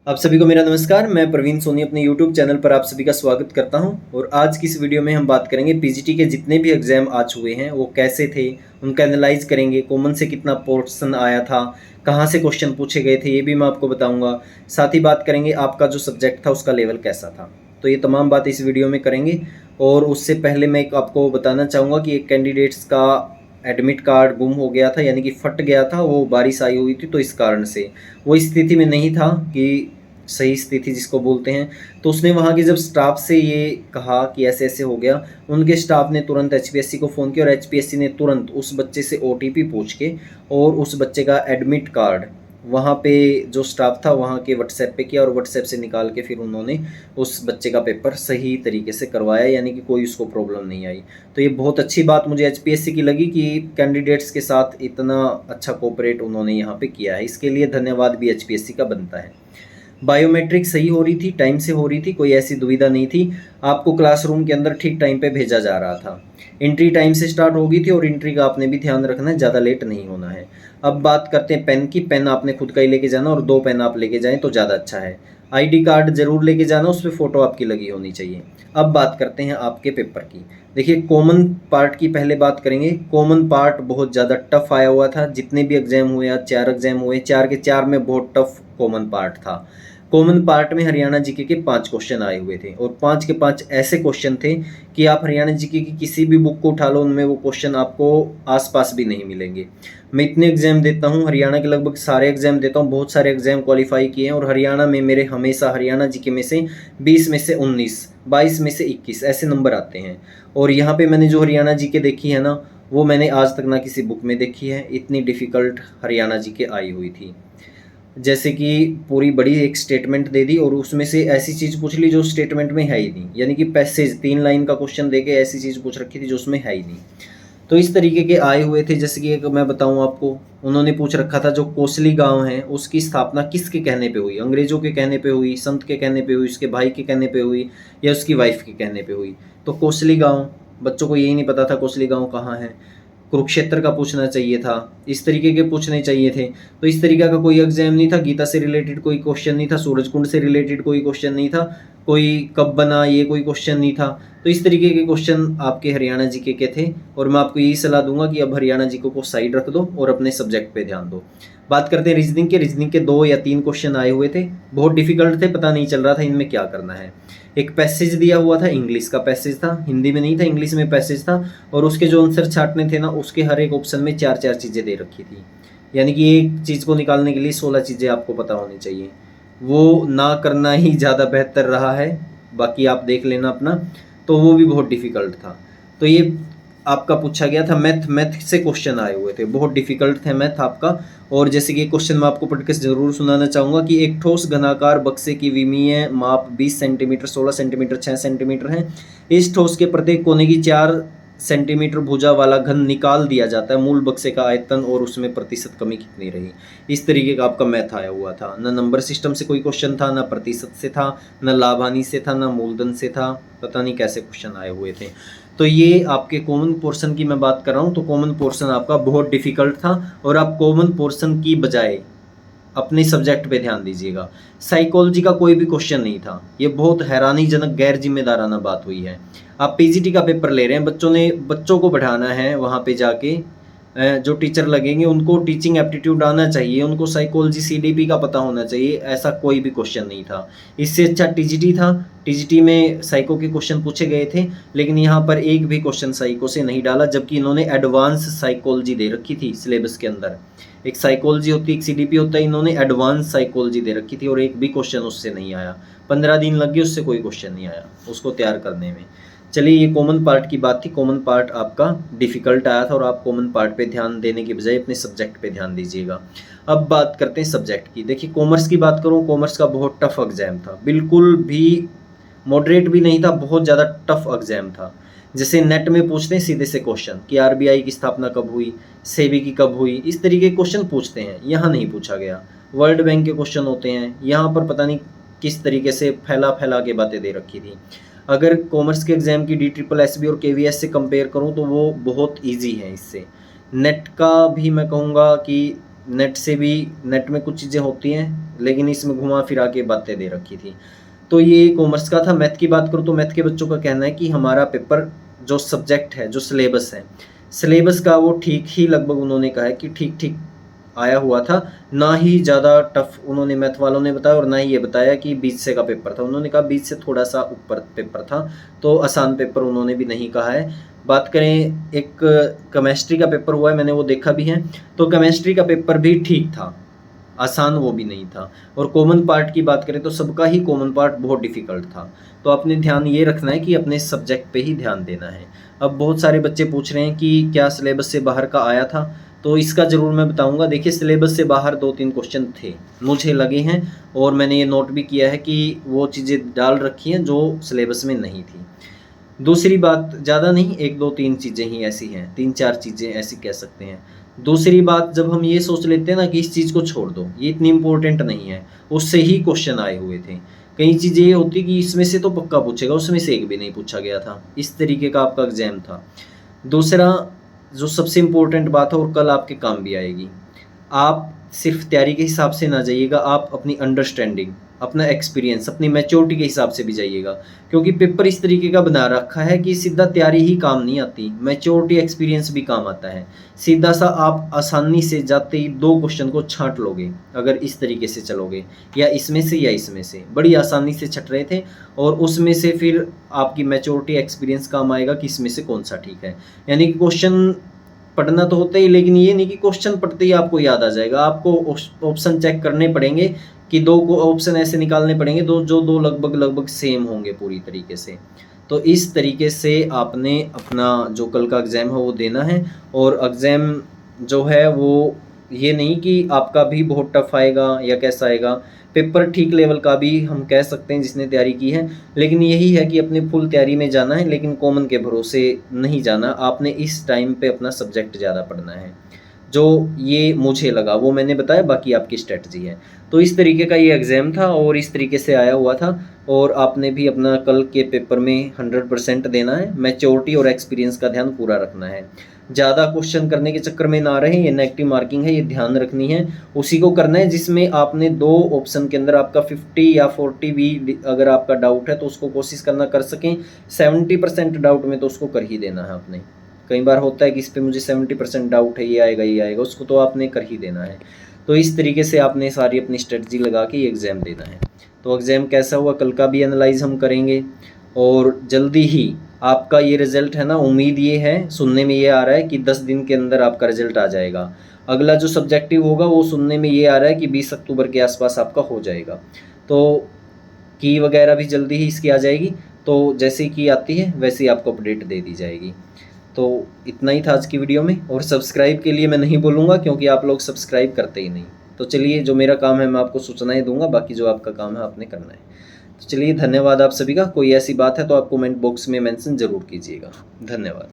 आप सभी को मेरा नमस्कार। मैं प्रवीण सोनी अपने यूट्यूब चैनल पर आप सभी का स्वागत करता हूं और आज की इस वीडियो में हम बात करेंगे पीजीटी के जितने भी एग्ज़ाम आ चुके हैं वो कैसे थे, उनका एनालाइज करेंगे। कॉमन से कितना पोर्शन आया था, कहां से क्वेश्चन पूछे गए थे, ये भी मैं आपको बताऊंगा। साथ ही बात करेंगे आपका जो सब्जेक्ट था उसका लेवल कैसा था। तो ये तमाम बात इस वीडियो में करेंगे। और उससे पहले मैं आपको बताना चाहूँगा कि एक कैंडिडेट्स का एडमिट कार्ड गुम हो गया था, यानी कि फट गया था। वो बारिश आई हुई थी तो इस कारण से वो स्थिति में नहीं था कि सही स्थिति जिसको बोलते हैं। तो उसने वहाँ के जब स्टाफ से ये कहा कि ऐसे ऐसे हो गया, उनके स्टाफ ने तुरंत एचपीएससी को फ़ोन किया और एचपीएससी ने तुरंत उस बच्चे से ओटीपी पूछ के और उस बच्चे का एडमिट कार्ड वहाँ पे जो स्टाफ था वहाँ के व्हाट्सएप पे किया और व्हाट्सएप से निकाल के फिर उन्होंने उस बच्चे का पेपर सही तरीके से करवाया, यानी कि कोई उसको प्रॉब्लम नहीं आई। तो ये बहुत अच्छी बात मुझे एचपीएससी की लगी कि कैंडिडेट्स के साथ इतना अच्छा कोऑपरेट उन्होंने यहाँ पे किया है। इसके लिए धन्यवाद भी एचपीएससी का बनता है। बायोमेट्रिक सही हो रही थी, टाइम से हो रही थी, कोई ऐसी दुविधा नहीं थी। आपको क्लासरूम के अंदर ठीक टाइम पे भेजा जा रहा था। एंट्री टाइम से स्टार्ट हो गई थी और एंट्री का आपने भी ध्यान रखना है, ज़्यादा लेट नहीं होना है। अब बात करते हैं पेन की। पेन आपने खुद का ही लेके जाना और 2 पेन आप लेके जाएँ तो ज़्यादा अच्छा है। आईडी कार्ड ज़रूर लेके जाना, उस पे फ़ोटो आपकी लगी होनी चाहिए। अब बात करते हैं आपके पेपर की। देखिए कॉमन पार्ट की पहले बात करेंगे। कॉमन पार्ट बहुत ज़्यादा टफ आया हुआ था। जितने भी एग्ज़ाम हुए, आज 4 एग्ज़ाम हुए, 4 के 4 में बहुत टफ कॉमन पार्ट था। कॉमन पार्ट में हरियाणा जीके के 5 क्वेश्चन आए हुए थे और 5 के 5 ऐसे क्वेश्चन थे कि आप हरियाणा जीके की किसी भी बुक को उठा लो, उनमें वो क्वेश्चन आपको आसपास भी नहीं मिलेंगे। मैं इतने एग्जाम देता हूँ, हरियाणा के लगभग सारे एग्जाम देता हूँ, बहुत सारे एग्जाम क्वालिफाई किए हैं और हरियाणा में मेरे हमेशा हरियाणा जीके में से 20 में से 19, 22 में से 21 ऐसे नंबर आते हैं। और यहाँ पे मैंने जो हरियाणा जीके देखी है ना, वो मैंने आज तक ना किसी बुक में देखी है। इतनी डिफ़िकल्ट हरियाणा जीके आई हुई थी। जैसे कि पूरी बड़ी एक स्टेटमेंट दे दी और उसमें से ऐसी चीज़ पूछ ली जो स्टेटमेंट में है ही नहीं, यानी कि पैसेज 3 लाइन का क्वेश्चन देके ऐसी चीज़ पूछ रखी थी जो उसमें है ही नहीं। तो इस तरीके के आए हुए थे। जैसे कि एक मैं बताऊं आपको, उन्होंने पूछ रखा था जो कोसली गांव है उसकी स्थापना किसके कहने पे हुई। अंग्रेजों के कहने पे हुई, संत के कहने पे हुई, उसके भाई के कहने पे हुई या उसकी वाइफ के कहने पे हुई। तो कोसली गांव, बच्चों को यही नहीं पता था कोसली गांव कहाँ है। कुरुक्षेत्र का पूछना चाहिए था, इस तरीके के पूछने चाहिए थे। तो इस तरीके का कोई एग्जाम नहीं था। गीता से रिलेटेड कोई क्वेश्चन नहीं था, सूरजकुंड से रिलेटेड कोई क्वेश्चन नहीं था, कोई कब बना ये कोई क्वेश्चन नहीं था। तो इस तरीके के क्वेश्चन आपके हरियाणा जीके के थे और मैं आपको यही सलाह दूंगा कि अब हरियाणा जीके को साइड रख दो और अपने सब्जेक्ट पे ध्यान दो। बात करते हैं रीजनिंग के। रीजनिंग के 2 या 3 क्वेश्चन आए हुए थे, बहुत डिफिकल्ट थे, पता नहीं चल रहा था इनमें क्या करना है। एक पैसेज दिया हुआ था, इंग्लिश का पैसेज था, हिंदी में नहीं था, इंग्लिश में पैसेज था। और उसके जो आंसर छाटने थे ना, उसके हर एक ऑप्शन में 4-4 चीज़ें दे रखी थी, यानी कि एक चीज़ को निकालने के लिए 16 चीज़ें आपको पता होनी चाहिए। वो ना करना ही ज़्यादा बेहतर रहा है, बाकी आप देख लेना अपना। तो वो भी बहुत डिफ़िकल्ट था। तो ये आपका पूछा गया था मैथ। मैथ से क्वेश्चन आए हुए थे, बहुत डिफिकल्ट थे मैथ आपका। और जैसे कि क्वेश्चन मैं आपको पढ़ के ज़रूर सुनाना चाहूँगा कि एक ठोस घनाकार बक्से की विमीय माप 20 सेंटीमीटर, 16 सेंटीमीटर, 6 सेंटीमीटर है। इस ठोस के प्रत्येक कोने की 4 सेंटीमीटर भुजा वाला घन निकाल दिया जाता है। मूल बक्से का आयतन और उसमें प्रतिशत कमी कितनी रही। इस तरीके का आपका मैथ आया हुआ था। न नंबर सिस्टम से कोई क्वेश्चन था, न प्रतिशत से था, न लाभ हानि से था, न मूलधन से था। पता नहीं कैसे क्वेश्चन आए हुए थे। तो ये आपके कॉमन पोर्शन की मैं बात कर रहा हूँ। तो कॉमन पोर्शन आपका बहुत डिफिकल्ट था और आप कॉमन पोर्शन की बजाय अपने सब्जेक्ट पे ध्यान दीजिएगा। साइकोलॉजी का कोई भी क्वेश्चन नहीं था। ये बहुत हैरानीजनक गैर जिम्मेदाराना बात हुई है। आप पीजीटी का पेपर ले रहे हैं, बच्चों को बढ़ाना है वहाँ पे जाके। जो टीचर लगेंगे उनको टीचिंग एप्टीट्यूड आना चाहिए, उनको साइकोलॉजी सीडीपी का पता होना चाहिए। ऐसा कोई भी क्वेश्चन नहीं था। इससे अच्छा टीजीटी था। टीजीटी में साइको के क्वेश्चन पूछे गए थे, लेकिन यहाँ पर एक भी क्वेश्चन साइको से नहीं डाला, जबकि इन्होंने एडवांस साइकोलॉजी दे रखी थी सिलेबस के अंदर। एक साइकोलॉजी होती है, एक सीडीपी होता है, इन्होंने एडवांस साइकोलॉजी दे रखी थी और एक भी क्वेश्चन उससे नहीं आया। 15 दिन लग गए, उससे कोई क्वेश्चन नहीं आया उसको तैयार करने में। चलिए, ये कॉमन पार्ट की बात थी। कॉमन पार्ट आपका डिफिकल्ट आया था और आप कॉमन पार्ट पे ध्यान देने के बजाय अपने सब्जेक्ट पे ध्यान दीजिएगा। अब बात करते हैं सब्जेक्ट की। देखिए कॉमर्स की बात करूँ, कॉमर्स का बहुत टफ एग्जाम था, बिल्कुल भी मॉडरेट भी नहीं था, बहुत ज़्यादा टफ एग्जाम था। जैसे नेट में पूछते हैं सीधे से क्वेश्चन कि आरबीआई की स्थापना कब हुई, सेबी की कब हुई, इस तरीके के क्वेश्चन पूछते हैं। यहाँ नहीं पूछा गया। वर्ल्ड बैंक के क्वेश्चन होते हैं, यहाँ पर पता नहीं किस तरीके से फैला फैला के बातें दे रखी थी। अगर कॉमर्स के एग्ज़ाम की DSSB और KVS से कंपेयर करूँ तो वो बहुत ईजी है इससे। नेट का भी मैं कहूँगा कि नेट से भी, नेट में कुछ चीज़ें होती हैं लेकिन इसमें घुमा फिरा के बातें दे रखी थी। तो ये कॉमर्स का था। मैथ की बात करूँ तो मैथ के बच्चों का कहना है कि हमारा पेपर जो सब्जेक्ट है, जो सिलेबस है, सिलेबस का वो ठीक ही लगभग उन्होंने कहा है कि ठीक ठीक आया हुआ था। ना ही ज़्यादा टफ उन्होंने मैथ वालों ने बताया और ना ही ये बताया कि 20 से का पेपर था। उन्होंने कहा 20 से थोड़ा सा ऊपर पेपर था, तो आसान पेपर उन्होंने भी नहीं कहा है। बात करें एक केमिस्ट्री का पेपर हुआ है, मैंने वो देखा भी है, तो केमिस्ट्री का पेपर भी ठीक था, आसान वो भी नहीं था। और कॉमन पार्ट की बात करें तो सबका ही कॉमन पार्ट बहुत डिफ़िकल्ट था। तो आपने ध्यान ये रखना है कि अपने सब्जेक्ट पे ही ध्यान देना है। अब बहुत सारे बच्चे पूछ रहे हैं कि क्या सिलेबस से बाहर का आया था, तो इसका ज़रूर मैं बताऊंगा। देखिए, सिलेबस से बाहर 2-3 क्वेश्चन थे, मुझे लगे हैं, और मैंने ये नोट भी किया है कि वो चीज़ें डाल रखी हैं जो सिलेबस में नहीं थी। दूसरी बात, ज़्यादा नहीं, 1-2-3 चीज़ें ही ऐसी हैं, 3-4 चीज़ें ऐसी कह सकते हैं। दूसरी बात, जब हम ये सोच लेते हैं ना कि इस चीज़ को छोड़ दो, ये इतनी इम्पोर्टेंट नहीं है, उससे ही क्वेश्चन आए हुए थे। कई चीज़ें ये होती कि इसमें से तो पक्का पूछेगा, उसमें से एक भी नहीं पूछा गया था, इस तरीके का आपका एग्ज़ाम था। दूसरा, जो सबसे इम्पोर्टेंट बात है और कल आपके काम भी आएगी, आप सिर्फ तैयारी के हिसाब से ना जाइएगा, आप अपनी अंडरस्टैंडिंग, अपना एक्सपीरियंस, अपनी मैच्योरिटी के हिसाब से भी जाइएगा। क्योंकि पेपर इस तरीके का बना रखा है कि सीधा तैयारी ही काम नहीं आती, मैच्योरिटी एक्सपीरियंस भी काम आता है। सीधा सा आप आसानी से जाते ही 2 क्वेश्चन को छाँट लोगे अगर इस तरीके से चलोगे, या इसमें से या इसमें से, बड़ी आसानी से छट रहे थे। और उसमें से फिर आपकी मैच्योरिटी एक्सपीरियंस काम आएगा कि इसमें से कौन सा ठीक है। यानी कि क्वेश्चन पढ़ना तो होता ही, लेकिन ये नहीं कि क्वेश्चन पढ़ते ही आपको याद आ जाएगा। आपको ऑप्शन चेक करने पड़ेंगे कि 2 को ऑप्शन ऐसे निकालने पड़ेंगे जो 2 लगभग सेम होंगे पूरी तरीके से। तो इस तरीके से आपने अपना जो कल का एग्ज़ाम है वो देना है। और एग्ज़ाम जो है वो ये नहीं कि आपका भी बहुत टफ आएगा या कैसा आएगा, पेपर ठीक लेवल का भी हम कह सकते हैं जिसने तैयारी की है। लेकिन यही है कि अपनी फुल तैयारी में जाना है, लेकिन कॉमन के भरोसे नहीं जाना। आपने इस टाइम पे अपना सब्जेक्ट ज़्यादा पढ़ना है। जो ये मुझे लगा वो मैंने बताया, बाकी आपकी स्ट्रेटजी है। तो इस तरीके का ये एग्ज़ाम था और इस तरीके से आया हुआ था। और आपने भी अपना कल के पेपर में 100% देना है। मैच्योरिटी और एक्सपीरियंस का ध्यान पूरा रखना है। ज़्यादा क्वेश्चन करने के चक्कर में ना रहें, ये नेगेटिव मार्किंग है, ये ध्यान रखनी है। उसी को करना है जिसमें आपने 2 ऑप्शन के अंदर आपका 50 या 40 भी अगर आपका डाउट है तो उसको कोशिश करना कर सकें। 70% डाउट में तो उसको कर ही देना है आपने। कई बार होता है कि इस पे मुझे 70% डाउट है, ये आएगा, उसको तो आपने कर ही देना है। तो इस तरीके से आपने सारी अपनी स्ट्रेटजी लगा के ये एग्ज़ाम देना है। तो एग्ज़ाम कैसा हुआ कल का भी एनालाइज़ हम करेंगे, और जल्दी ही आपका ये रिज़ल्ट है ना, उम्मीद ये है, सुनने में ये आ रहा है कि 10 दिन के अंदर आपका रिज़ल्ट आ जाएगा। अगला जो सब्जेक्टिव होगा वो सुनने में ये आ रहा है कि 20 अक्टूबर के आसपास आपका हो जाएगा। तो की वगैरह भी जल्दी ही इसकी आ जाएगी, तो जैसे ही की आती है वैसे ही आपको अपडेट दे दी जाएगी। तो इतना ही था आज की वीडियो में। और सब्सक्राइब के लिए मैं नहीं बोलूँगा क्योंकि आप लोग सब्सक्राइब करते ही नहीं। तो चलिए, जो मेरा काम है मैं आपको सूचनाएं दूंगा, बाकी जो आपका काम है आपने करना है। तो चलिए, धन्यवाद आप सभी का। कोई ऐसी बात है तो आप कमेंट बॉक्स में मेंशन ज़रूर कीजिएगा। धन्यवाद।